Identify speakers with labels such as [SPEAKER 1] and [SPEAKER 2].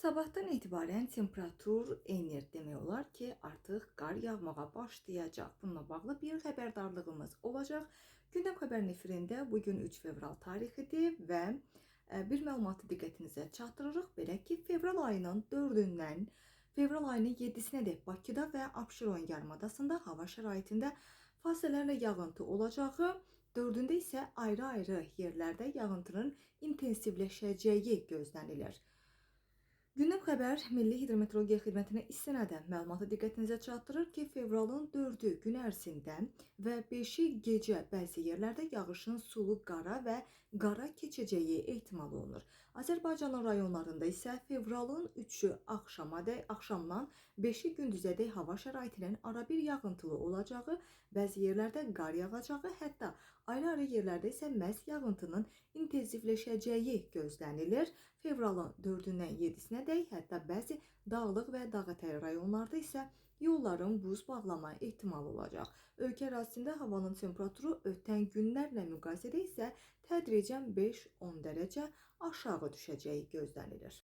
[SPEAKER 1] Sabahtan etibarən temperatur enir. Demək olar ki, artıq qar yağmağa başlayacaq. Bununla bağlı bir xəbərdarlığımız olacaq. Gündəm xəbərin efirində bugün 3 fevral tarixidir və bir məlumatı diqqətinizə çatdırırıq. Belə ki, fevral ayının 4-dən fevral ayının 7-sinədək Bakıda və Abşeron yarımadasında hava şəraitində fasilələrlə yağıntı olacağı, 4-də isə ayrı-ayrı yerlərdə yağıntının intensivləşəcəyi gözlənilir. Gündəm xəbər Milli Hidrometeorologiya Xidmətinə istinadən məlumatı diqqətinizə çatdırır ki, fevralın 4-ü gün ərzində və 5-i gecə bəzi yerlərdə yağışın sulu qara və qara keçəcəyi ehtimal olunur. Azərbaycanın rayonlarında isə fevralın 3-ü axşamdan 5-i gündüzədək hava şəraitinin arabir yağıntılı olacağı, bəzi yerlərdə qar yağacağı, hətta ayrı-ayrı yerlərdə isə məhz yağıntının intensivləşəcəyi gözlənilir. Fevralın 4-dən 7-sinədək, hətta bəzi dağlıq və dağətəyi rayonlarda isə yolların buz bağlama ehtimalı olacaq. Ölkə ərazisində havanın temperaturu ötən günlərlə müqayisədə isə tədricən 5-10 dərəcə aşağı düşəcəyi gözlənilir.